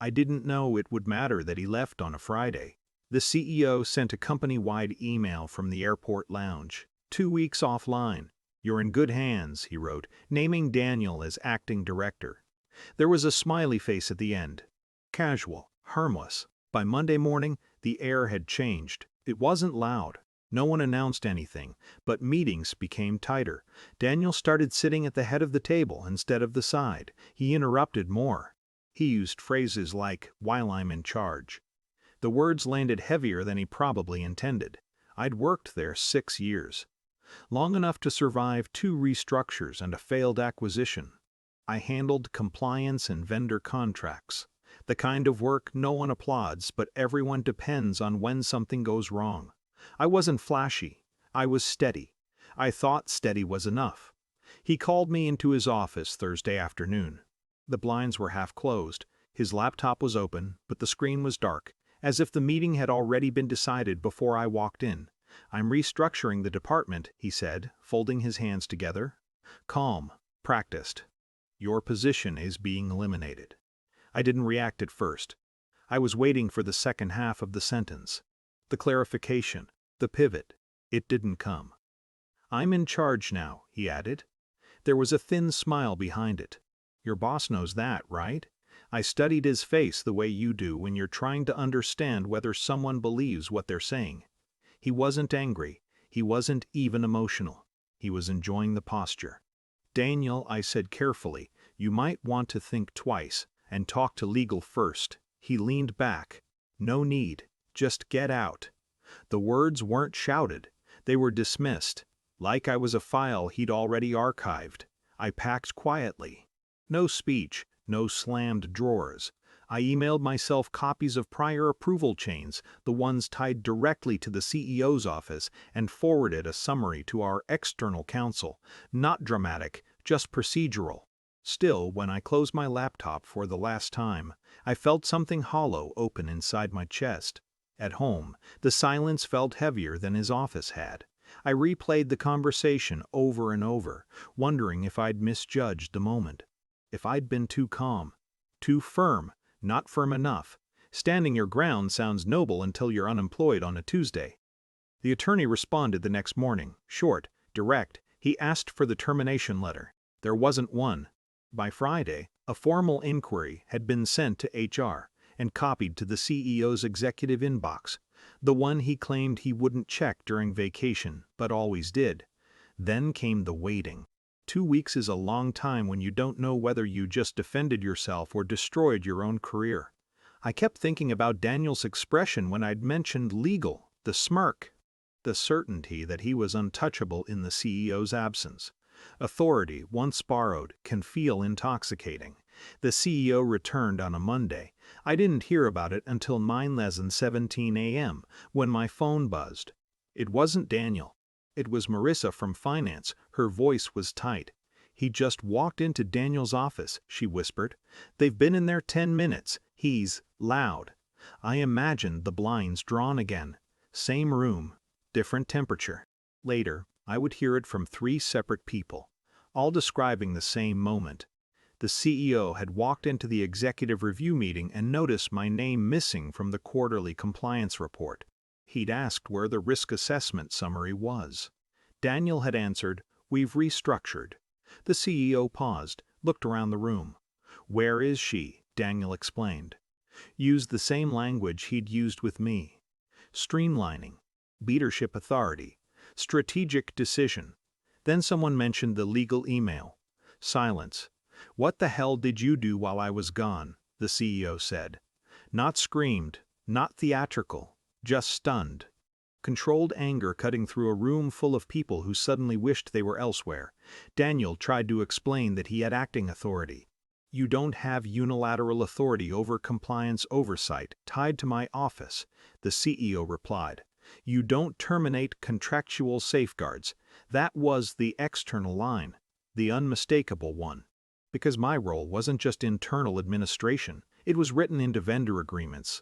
I didn't know it would matter that he left on a Friday. The CEO sent a company-wide email from the airport lounge. 2 weeks offline. You're in good hands, he wrote, naming Daniel as acting director. There was a smiley face at the end. Casual, harmless. By Monday morning, the air had changed. It wasn't loud. No one announced anything, but meetings became tighter. Daniel started sitting at the head of the table instead of the side. He interrupted more. He used phrases like, "while I'm in charge." The words landed heavier than he probably intended. I'd worked there 6 years. Long enough to survive 2 restructures and a failed acquisition. I handled compliance and vendor contracts. The kind of work no one applauds, but everyone depends on when something goes wrong. I wasn't flashy. I was steady. I thought steady was enough. He called me into his office Thursday afternoon. The blinds were half closed. His laptop was open, but the screen was dark, as if the meeting had already been decided before I walked in. "I'm restructuring the department," he said, folding his hands together. Calm, practiced. "Your position is being eliminated." I didn't react at first. I was waiting for the second half of the sentence. The clarification, the pivot. It didn't come. "I'm in charge now," he added. There was a thin smile behind it. "Your boss knows that, right?" I studied his face the way you do when you're trying to understand whether someone believes what they're saying. He wasn't angry. He wasn't even emotional. He was enjoying the posture. "Daniel," I said carefully, "you might want to think twice and talk to legal first." He leaned back. "No need. Just get out." The words weren't shouted. They were dismissed, like I was a file he'd already archived. I packed quietly. No speech, no slammed drawers. I emailed myself copies of prior approval chains, the ones tied directly to the CEO's office, and forwarded a summary to our external counsel. Not dramatic, just procedural. Still, when I closed my laptop for the last time, I felt something hollow open inside my chest. At home, the silence felt heavier than his office had. I replayed the conversation over and over, wondering if I'd misjudged the moment. If I'd been too calm, too firm, not firm enough. Standing your ground sounds noble until you're unemployed on a Tuesday. The attorney responded the next morning, short, direct. He asked for the termination letter. There wasn't one. By Friday, a formal inquiry had been sent to HR and copied to the CEO's executive inbox, the one he claimed he wouldn't check during vacation, but always did. Then came the waiting. 2 weeks is a long time when you don't know whether you just defended yourself or destroyed your own career. I kept thinking about Daniel's expression when I'd mentioned legal, the smirk, the certainty that he was untouchable in the CEO's absence. Authority, once borrowed, can feel intoxicating. The CEO returned on a Monday. I didn't hear about it until 9:17 a.m., when my phone buzzed. It wasn't Daniel. It was Marissa from finance. Her voice was tight. "He just walked into Daniel's office," she whispered. "They've been in there 10 minutes. He's loud." I imagined the blinds drawn again. Same room, different temperature. Later, I would hear it from 3 separate people, all describing the same moment. The CEO had walked into the executive review meeting and noticed my name missing from the quarterly compliance report. He'd asked where the risk assessment summary was. Daniel had answered, "We've restructured." The CEO paused, looked around the room. "Where is she?" Daniel explained. Used the same language he'd used with me. Streamlining, leadership authority, strategic decision. Then someone mentioned the legal email. Silence. "What the hell did you do while I was gone?" the CEO said. Not screamed, not theatrical, just stunned. Controlled anger cutting through a room full of people who suddenly wished they were elsewhere. Daniel tried to explain that he had acting authority. "You don't have unilateral authority over compliance oversight tied to my office," the CEO replied. "You don't terminate contractual safeguards." That was the external line, the unmistakable one. Because my role wasn't just internal administration, it was written into vendor agreements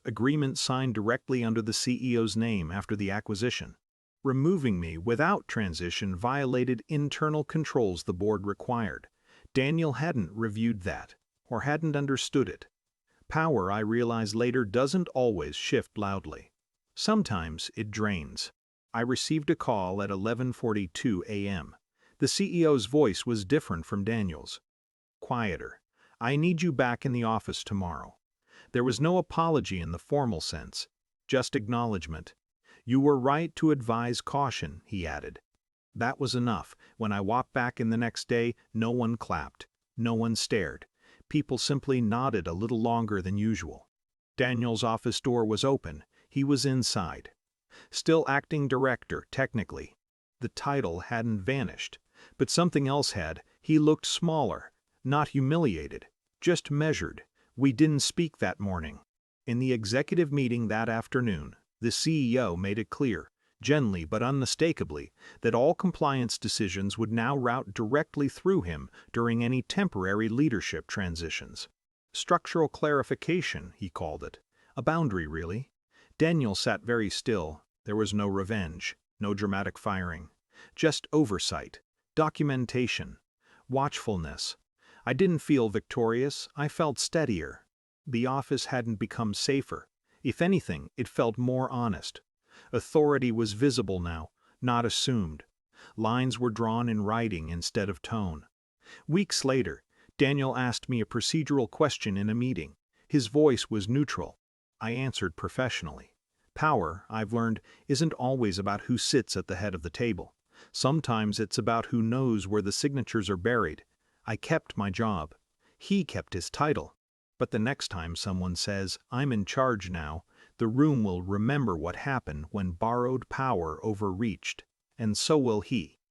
signed directly under the CEO's name after the acquisition. Removing me without transition violated internal controls the board required. Daniel hadn't reviewed that, or hadn't understood it. Power, I realized later, doesn't always shift loudly. Sometimes it drains. I received a call at 11:42 a.m. The CEO's voice was different from Daniel's. Quieter. "I need you back in the office tomorrow." There was no apology in the formal sense, just acknowledgement. "You were right to advise caution," he added. That was enough. When I walked back in the next day, no one clapped. No one stared. People simply nodded a little longer than usual. Daniel's office door was open. He was inside. Still acting director, technically. The title hadn't vanished. But something else had. He looked smaller. Not humiliated. Just measured. We didn't speak that morning. In the executive meeting that afternoon, the CEO made it clear, gently but unmistakably, that all compliance decisions would now route directly through him during any temporary leadership transitions. Structural clarification, he called it. A boundary, really. Daniel sat very still. There was no revenge, no dramatic firing. Just oversight, documentation, watchfulness. I didn't feel victorious, I felt steadier. The office hadn't become safer. If anything, it felt more honest. Authority was visible now, not assumed. Lines were drawn in writing instead of tone. Weeks later, Daniel asked me a procedural question in a meeting. His voice was neutral. I answered professionally. Power, I've learned, isn't always about who sits at the head of the table. Sometimes it's about who knows where the signatures are buried. I kept my job. He kept his title. But the next time someone says, "I'm in charge now," the room will remember what happened when borrowed power overreached. And so will he.